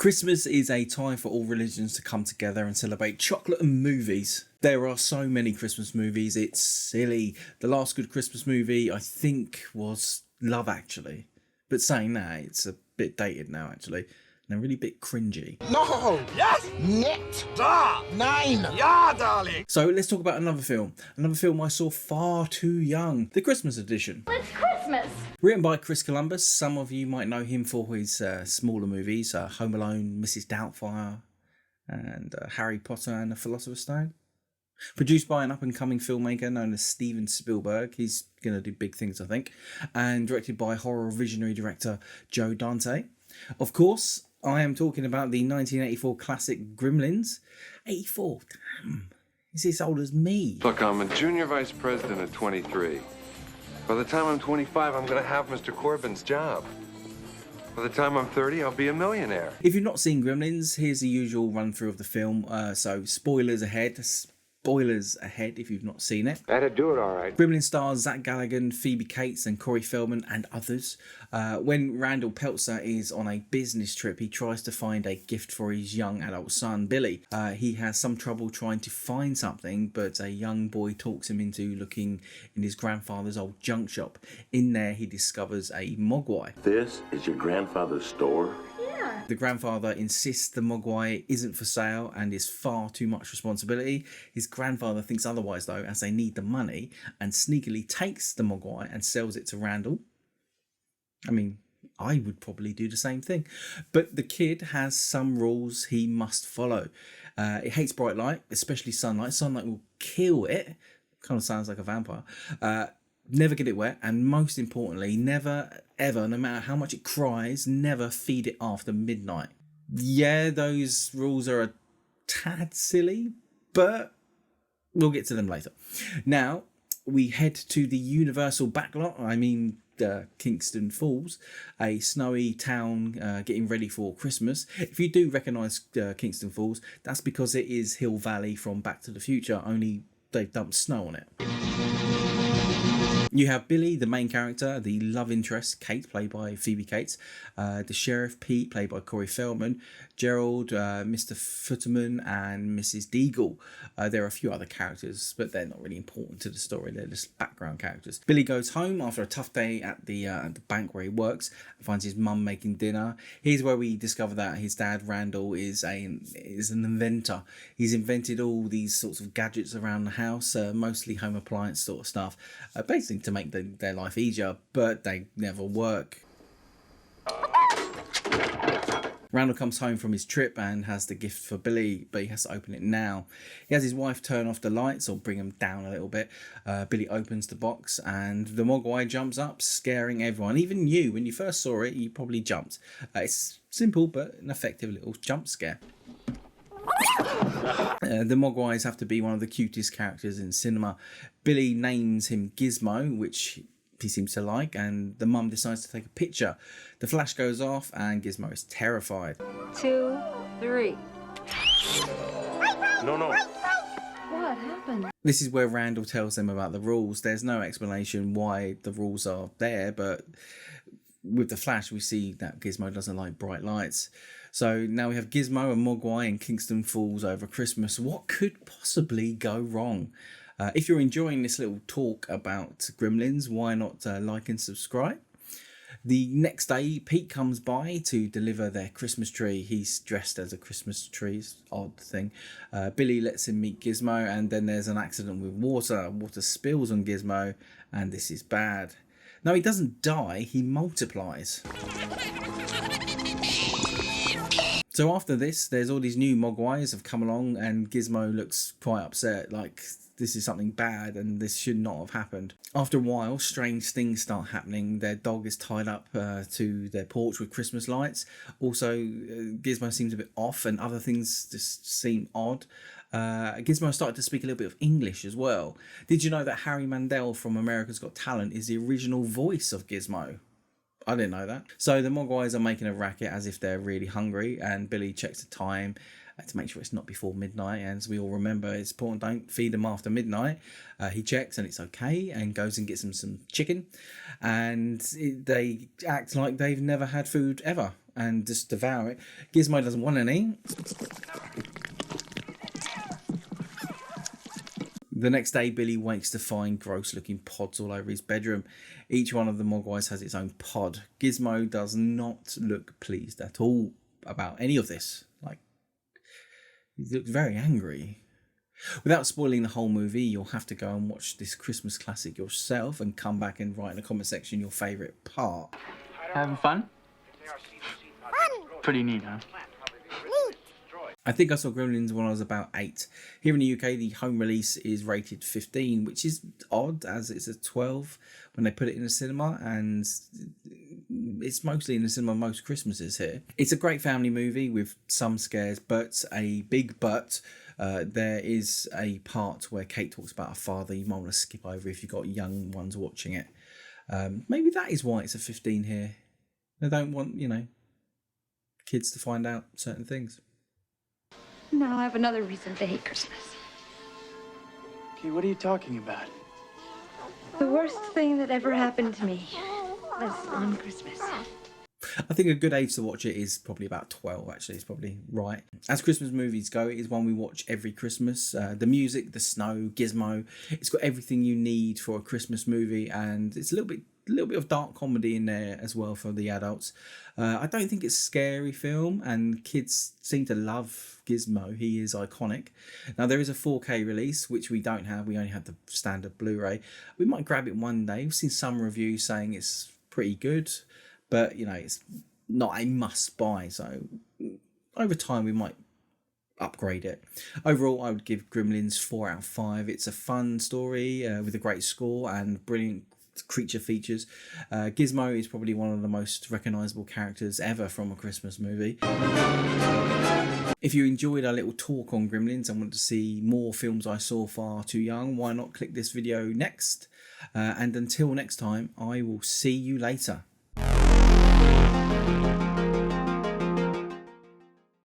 Christmas is a time for all religions to come together and celebrate chocolate and movies. There are so many Christmas movies, it's silly. The last good Christmas movie, I think, was Love Actually. But saying that, it's a bit dated now, actually. And a really bit cringy. No! Yes! Net! Da! Nine! Yeah, darling! So let's talk about another film. Another film I saw far too young. The Christmas edition. It's Christmas! Written by Chris Columbus. Some of you might know him for his smaller movies. Home Alone, Mrs. Doubtfire, and Harry Potter and the Philosopher's Stone. Produced by an up-and-coming filmmaker known as Steven Spielberg. He's going to do big things, I think. And directed by horror visionary director Joe Dante. Of course, I am talking about the 1984 classic Gremlins. 84, damn. He's as old as me. Look, I'm a junior vice president at 23. By the time I'm 25, I'm going to have Mr. Corbin's job. By the time I'm 30, I'll be a millionaire. If you've not seen Gremlins, here's the usual run-through of the film. So spoilers ahead. Spoilers ahead if you've not seen it. That'd do it all right. Gremlin stars Zach Galligan, Phoebe Cates and Corey Feldman and others. When Randall Peltzer is on a business trip, he tries to find a gift for his young adult son, Billy. He has some trouble trying to find something, but a young boy talks him into looking in his grandfather's old junk shop. In there, he discovers a mogwai. This is your grandfather's store? The grandfather insists the mogwai isn't for sale and is far too much responsibility. His grandfather thinks otherwise though, as they need the money, and sneakily takes the mogwai and sells it to Randall. I mean, I would probably do the same thing. But the kid has some rules he must follow. It hates bright light, especially sunlight. Sunlight will kill it. Kind of sounds like a vampire. Never get it wet, and most importantly, never ever, no matter how much it cries, never feed it after midnight. Yeah, those rules are a tad silly, but we'll get to them later. Now, we head to the Universal backlot, Kingston Falls, a snowy town getting ready for Christmas. If you do recognise Kingston Falls, that's because it is Hill Valley from Back to the Future, only they've dumped snow on it. You have Billy, the main character, the love interest, Kate, played by Phoebe Cates, the sheriff, Pete, played by Corey Feldman, Gerald, Mr. Futterman, and Mrs. Deagle. There are a few other characters, but they're not really important to the story. They're just background characters. Billy goes home after a tough day at the bank where he works and finds his mum making dinner. Here's where we discover that his dad, Randall, is an inventor. He's invented all these sorts of gadgets around the house, mostly home appliance sort of stuff, basically to make their life easier, but they never work. Randall comes home from his trip and has the gift for Billy, but he has to open it now. He has his wife turn off the lights or bring them down a little bit. Billy opens the box and the mogwai jumps up, scaring everyone. Even you, when you first saw it, you probably jumped. It's simple but an effective little jump scare. The mogwais have to be one of the cutest characters in cinema. Billy names him Gizmo, which he seems to like, and the mum decides to take a picture. The flash goes off and Gizmo is terrified. 2, 3. No. What happened? This is where Randall tells them about the rules. There's no explanation why the rules are there, but with the flash we see that Gizmo doesn't like bright lights. So now we have Gizmo and Mogwai in Kingston Falls over Christmas. What could possibly go wrong? If you're enjoying this little talk about Gremlins, why not like and subscribe? The next day, Pete comes by to deliver their Christmas tree. He's dressed as a Christmas tree, odd thing. Billy lets him meet Gizmo, and then there's an accident with water. Water spills on Gizmo, and this is bad. No, he doesn't die, he multiplies. So after this, there's all these new mogwais have come along, and Gizmo looks quite upset, like this is something bad and this should not have happened. After a while, strange things start happening. Their dog is tied up to their porch with Christmas lights. Also, Gizmo seems a bit off and other things just seem odd. Gizmo started to speak a little bit of English as well. Did you know that Harry Mandel from America's Got Talent is the original voice of Gizmo? I didn't know that. So the mogwais are making a racket as if they're really hungry, and Billy checks the time to make sure it's not before midnight. And as we all remember, it's important, don't feed them after midnight. He checks and it's okay and goes and gets them some chicken. And they act like they've never had food ever and just devour it. Gizmo doesn't want any. The next day, Billy wakes to find gross-looking pods all over his bedroom. Each one of the Mogwais has its own pod. Gizmo does not look pleased at all about any of this. Like, he looks very angry. Without spoiling the whole movie, you'll have to go and watch this Christmas classic yourself and come back and write in the comment section your favourite part. Having fun? Pretty neat, huh? I think I saw Gremlins when I was about 8. Here in the UK, the home release is rated 15, which is odd as it's a 12 when they put it in the cinema, and it's mostly in the cinema most Christmases here. It's a great family movie with some scares, but a big but. There is a part where Kate talks about her father. You might want to skip over if you've got young ones watching it. Maybe that is why it's a 15 here. They don't want, kids to find out certain things. Now I have another reason to hate Christmas. Okay, what are you talking about? The worst thing that ever happened to me was on Christmas. I think a good age to watch it is probably about 12, actually. It's probably right. As Christmas movies go, it is one we watch every Christmas. The music, the snow, Gizmo, it's got everything you need for a Christmas movie, and it's a little bit of dark comedy in there as well for the adults. I don't think it's a scary film, and kids seem to love Gizmo. He is iconic. Now, there is a 4K release, which we don't have. We only have the standard Blu-ray. We might grab it one day. We've seen some reviews saying it's pretty good, but it's not a must buy. So over time we might upgrade it. Overall, I would give Gremlins 4 out of 5. It's a fun story with a great score and brilliant creature features. Gizmo is probably one of the most recognisable characters ever from a Christmas movie. If you enjoyed our little talk on Gremlins and want to see more films I saw far too young, why not click this video next? And until next time, I will see you later.